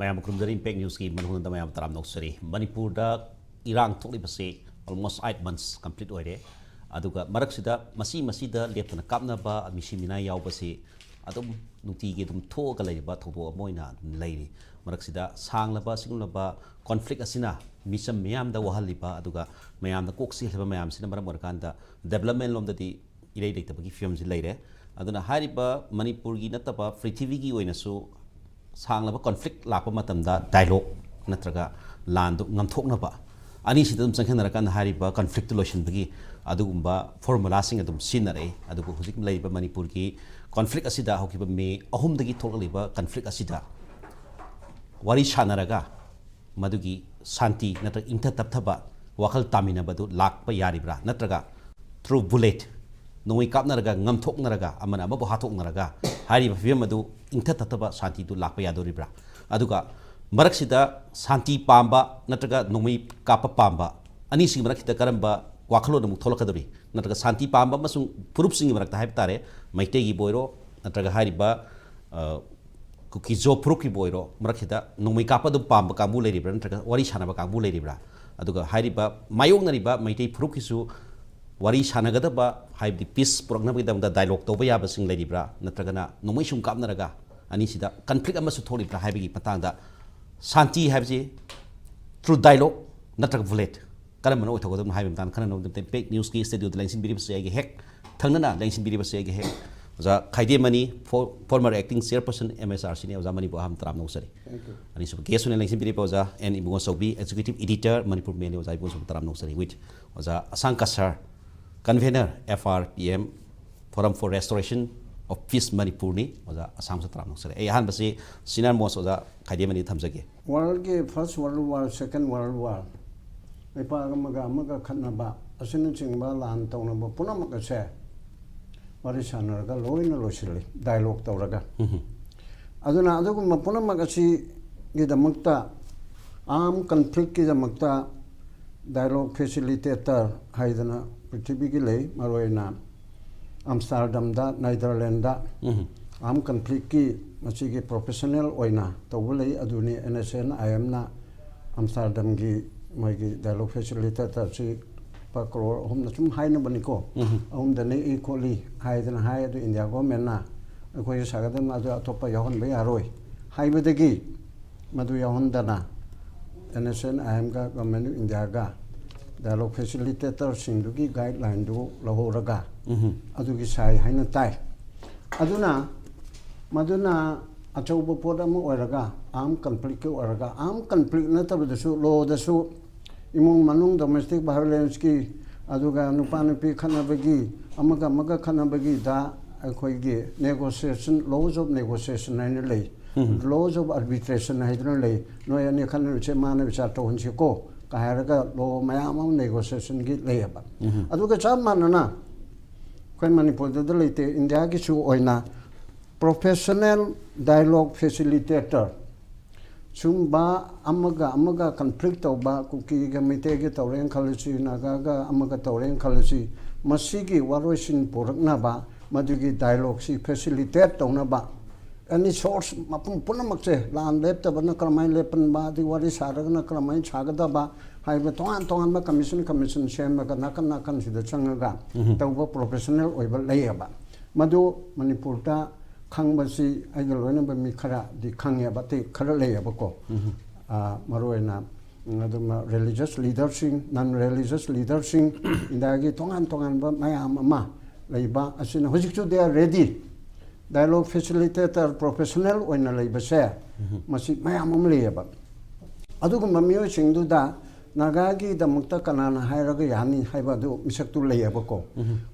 Mayam Krumdari Impact News ki Manung da mayam taram noksari Manipur da Irang thokli base almost 8 months complete oire aduga marak sida masi da lepna kapna ba misi mina yaw base adum nuti gi dum thoga leiba thobo moina leiri marak sida sanglaba singlaba conflict asina misam mayam da wahaliba aduga mayam da koksi heba mayam sina maram warkanda development lom da di irei dei tabagi film ji leire aduna hariba Manipur gi nataba prithvi gi oina su sanglaba conflict lakpa matamda dialogue natraga land ngamthokna ba ani sidum sangkhana kan hariba conflict solution bagi adugumba formula sing adum sinare adugu hujik leiba Manipur ki conflict asida hokiba me ahum dagi thokaliba conflict asida wari shanaraga madugi santi natra intha tapthaba wakal tamina badu lakpa yaribra natraga through bullet noi kapnaraga ngamthoknaraga amana abu hathoknaraga hariba film adu intha tapthaba santi du lakpa yadoribra aduga maraksida santi pamba natraga nomai kapa pamba ani sing marakita karamba wakhalo namu tholakadori natraga santi pamba masung purup sing marakta haib tare maite gi boiro natraga hariba kuki jo purup ki boiro marakita nomai kapa du pamba kamu leribra natraga wari sanaba kamu leribra aduga hariba mayong nariba maite purup kisu wari sanagada ba haibdi peace purangna bi damda dialogue to ba yaba sing leribra natraga na nomai sum kapnaraga ani sida conflict amasu tholibra haibigi patangda Santi habji through dialogue natak bullet karam mano uthagodam haibim tan khana no dem fake news ki studio lengsin biri base age hack thangnana lengsin biri base age hack oja Khaidem Mani former acting chairperson MHRC ne oja Manipur ham tram no sari ani sub guest ne lengsin biri oja and Ibungochoubi executive editor Manipur me oja Ibungochoubi tram no sari with oja Asang Kasar Convenor FRPM Forum for Restoration of Peace Manipur ni oja Assam satram no sari han basi sinan mos oja Khaidem Mani thamjage World ke first world war second world war ipa amaga khatnaba asina chingba lan tawnaba punamaka se wari sanaraga loina losili dialogue tawraga aduna aduguma punamaka si gidamakta am conflict ki damakta dialogue facilitator haidana prithvi gi lei maroina Amsterdam da Netherlands da am conflict ki masigi professional oina tawulei aduni NSN IM na Amsterdam gi magi dialogue facilitator si pa crore homna chum haina baniko ahum da nei equally haidana hai adu India government na koi sagadam adu atopa yahon be aroi haibadagi madu yahon dana NSN IM ga government India ga dialogue facilitator singdugi guideline du lahoraga adugi sai haina tai aduna maduna achauba podam oraga am conflict oraga am conflict na tabdasu lo dasu imung manung domestic violence ki aduga nupa nupi khanabagi amaga khanabagi da akhoi negotiation laws of negotiation na lei laws of arbitration na hidron lei no yani khanu che mana bichar to hunchi ko kaharaga lo mayam negotiation gi lei ba aduga chamana na koi Manipur da leite India gi chu oina professional dialogue facilitator sumba amaga conflict ba kuki ga mite ge tawren khalasi naga ga amaga tawren khalasi masigi waroisin porakna ba madugi dialogue si facilitate tawna ba any source mapun punamakse lan lepta bana kramai lepan ba di wari saragna kramai chagada ba haiba tongan ba commission shema ga nakan sida changaga tawba professional oiba layaba madu Manipur ta khangbasi aigalona ba mi khara di khangya ba te khara layaba ko maroina aduma religious leadership non religious leadership indagi tongan ba mayam ama layba asina hojikchu they are ready dialogue facilitator professional oina layba se masi mayam layaba adugumba miyo singdu da Nagagi the Mukta Kanana Hairaga Yani Haibadu Misaktu Layabako.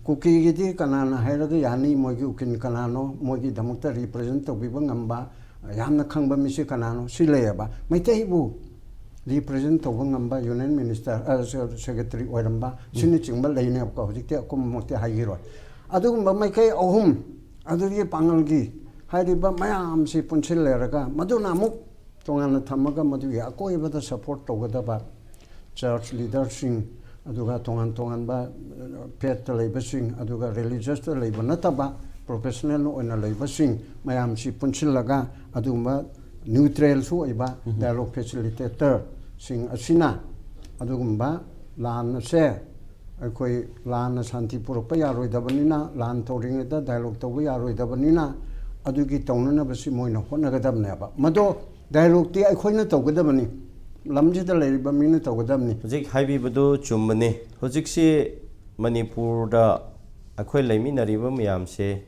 Kuki Gidi Kanana Hairaga Yani Mogi Kanano, Mogi the Mukta represent of Vivangamba, Yamna Kangba Misi Kanano, Silayaba. My table represent of Wangamba, Union Minister, Secretary Oramba, Sinichimba Lane of Kohita, Kumota Hagiro. Adumba Make Ohum, Aduri Pangalgi, Haidiba Mayam Si Punchileraga, Maduna Muk, Tongana Tamaga Maduya, Koiva the support Togadaba. Church leadership aduga tongan ba pet labasing aduga religious labor nataba professional oina labasing mayam si punchilaga aduma neutral su iba dialogue facilitator sing asina adugumba lan se akoi lan santi purpa yaroi dabanina lan toring da dialogue to yaroi dabanina adugi tonuna basi moina hona gadabne ba mado dialogue ti akoi na to gadabani lamji da leriba mina to gadabni hojik haibi badu chummani hojik si Manipur da akoi laiminariba miyam se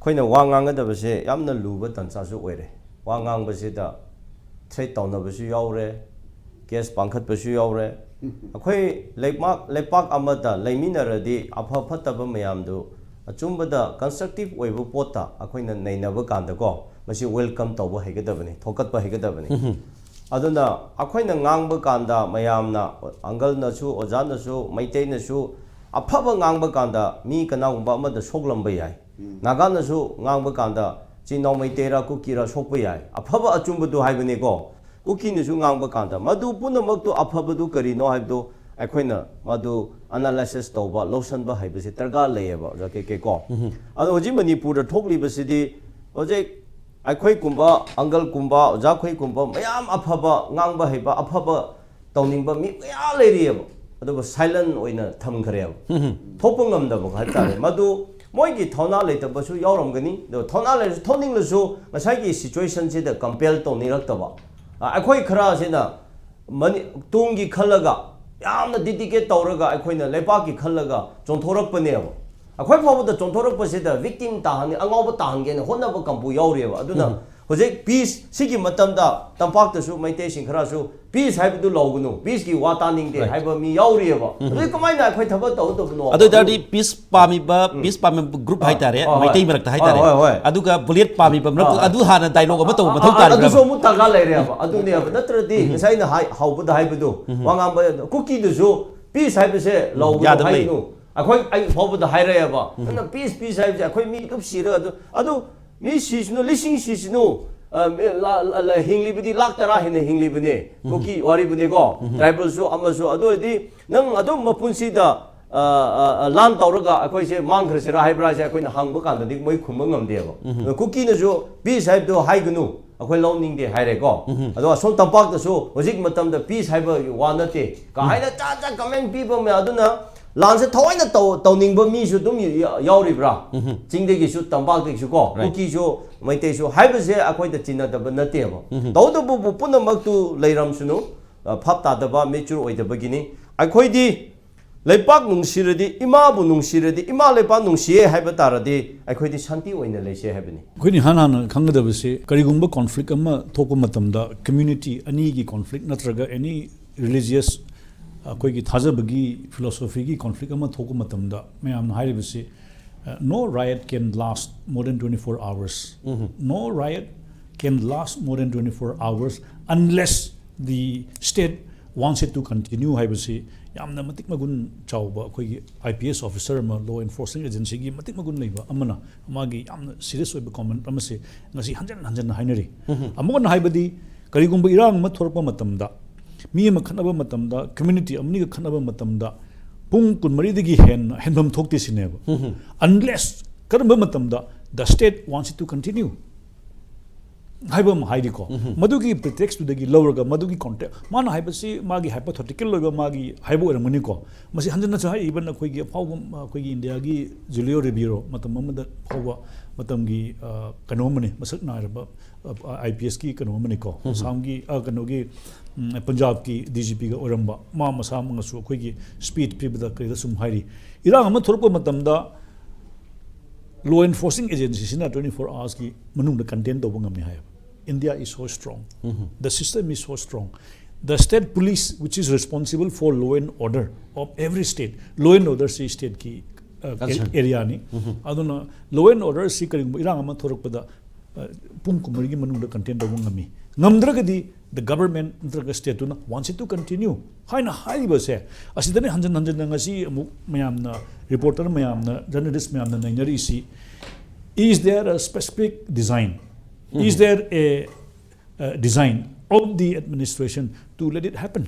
khoina wangang da base yamna luba tansa su oire wangang base da threat tawna basu yaure case pangkhat basu yaure akhoi lepak amada laiminaradi apha phataba mayam du achumba da constructive oibu pota akhoina nainaba kanda ko masi welcome tawba hegadabani thokatba hegadabani aduna akhoina ngangba kanda mayamna angal na su ojan na su maitai na su afaba ngangba kanda mi kanagumba amada soglamba yai naga na su ngangba kanda chinaw maitera kukira sokpa yai afaba achumba du haibani ko kuki na su ngangba kanda madu punamak tu afaba du kari no haibdo akhoina madu analysis tawba lotion ba haibase targa layeba ke ko ado hoji Manipur da thokli basidi hoje akhoi kumba angal kumba oja khoi kumba mayam afaba ngangba haiba afaba tawningba mi maya leriyeba ado silent oina thamkhare thopang ngamdaba haitare madu moigi thona leitabasu yauramgani do thona le thoning lasu ngasai gi situation se da compare to niraktaba akhoi khara sena mani tungi khalaga yamna dedicate tawraga akhoina lepa ki khalaga chonthorapane akhoi phabu da chonthorapase da victim tahani angawba tahange ne honaba kampu yaureba aduna hojek peace sigi matamda tampak ta su maite sing khara su peace haibu logunu peace ki wataning de haiba mi yaureba adui kamai na akhoi thaba taw to no adu dari peace pami group hai tare maitei marak hai tare aduga bullet pami ba adu hana dialogue ba to mathau tare adu so mu taga leire ba adu ne ba natradi ngai na haubu da haibu du wangam ba cookie du su peace haibu se logunu hainu akhoi ai haubu da haire ba na peace haibu se akhoi mi tup sira adu mi sisnu lising sisnu la hingli bidi lak tara hine hingli bine cookie wari bine go tribal su amasu adu di nang adu mapunsi da lan tawraga akhoi se mangkhre se ra haibra se akhoi na hangba kan da dik moi khumba ngamde ba cookie na jo peace haibu do haigunu akhoi lawning de haire go ado som tampak da su hojik matam da peace haiba wanate ka haina cha comment people me aduna lanse thoina tawning ba mi su dum yauri bra jingde gi su tampak de su ko cookie su maite su haiba se akhoi da china da ba nate ba taw da bu punamak tu leiram sunu phapta da ba mature oi da bagini akhoi di leipak nungsiradi ima bu nungsiradi ima leipa nungsiye haiba taradi akhoi di shanti oina leise haibani khoi ni hanan khangdabase karigumba conflict ama thokpa matamda community ani gi conflict natraga any religious akhoi gi thajabagi philosophy gi conflict ama thokpa matamda mayam hairibase no riot can last more than 24 hours no riot can last more than 24 hours unless the state wants it to continue haibase yamna matik magun chawba khoi IPS officer ma law enforcement agency gi matik magun leiba amana amagi yamna serious oiba comment amase ngasi hanjan hainari amon haibadi karigumba irang ma thorpa matamda mi ma khanaba matamda community amni ga khanaba matamda pung kunmari digi henbam thokti sineba unless karamba matamda the state wants it to continue haibam haidiko madugi pretext to dagi lower madugi contact mana haibasi magi hypothetical loiba magi haibo ramani ko masi hanjana cha even khoi gi phawba khoi gi India gi Julio Ribero matam amada phawba matam gi kanomani masak nairaba IPS ki kanomani ko samgi kanogi Punjab ki DGP ga oramba ma masam ngasu khoi gi speed pibda krida sum hairi irang ama thorpa matam da law enforcing agencies in 24 hours ki manung da content do ngam hai India is so strong the system is so strong the state police which is responsible for law and order of every state law and order si state ki area ni aduna law and order si kari irang ama thorakpada pung kumari gi manung da content do ngami ngamdragadi the government ndraga state tuna wants it to continue haina haiba se asidane hanjan ngasi amu mayamna reporter mayamna journalist mayamna nainari si is there a specific design is there a design of the administration to let it happen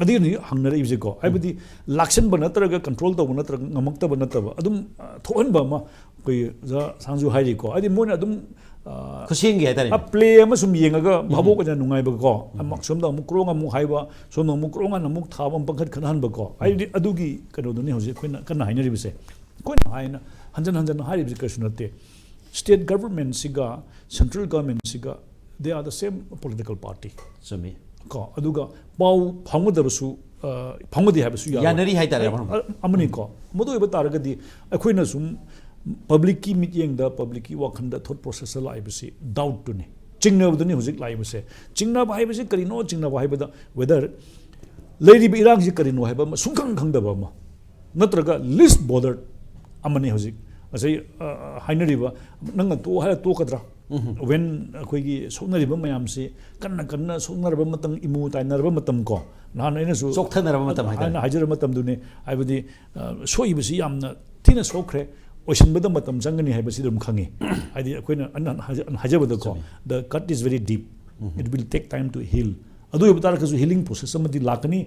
adini hangnara ibse ko aibadi lakshan banatraga control to banatraga ngamakta banataba adum thohan ba ma koi ja sangju hairi ko adi mona adum ꯈꯨꯁꯦꯝꯒꯤ ꯍꯥꯏꯇꯥꯔꯦ play some येंगा भाबो का नुंगाइबको सोमदा अमुक क्रोंग अमुक हाइबा सोमदा अमुक क्रोंग अमुक थाब अम पंखत खनहनबको आई अदुगी कनोदुनी हौजे खोइना कन्ना हाइनरिबसे खोइना हाइना हंजन हंजन हाइरिबसे कसु नते स्टेट गवर्नमेंट सिगा सेंट्रल गवर्नमेंट सिगा they are the same political party चुमी को अदुगा पाउ फांगदबसु फांगदि हाबसु यानरी हाइतारे अमनी को मदु इबा तारगदि अखोइना सुम पब्लिक की मीटिंग द पब्लिक की वखंड थॉट प्रोसेस लाइबसे डाउट टुने चिंगनबदुनी हुजिक लाइबसे चिंगना बाइबसे करिनो चिंगना बाइबदा वेदर लेडी इरांग से करिनो हाइबा सुखंग खंगदबा म नत्रगा लिस्ट बॉर्डर अमनी हुजिक असै हाइनरिबा नंग तो हाय तो कदरा when अखोइगी सोनरिबा मयाम से कन्ना कन्ना सोनरबा मतम इमु ताइनरबा मतम को नान आइनसु सोखथनरबा मतम हाइतारे हाइजर मतम दुने आइबदि सोइबसि यामना थिना सोखरे ओइसनबदा मतम जंगनी हाइबसि दम खंगे हाइदि अखोइना हाइजबदा को the cut is very deep it will take time to heal अदु यबतार कसु healing process अमदि लाकनी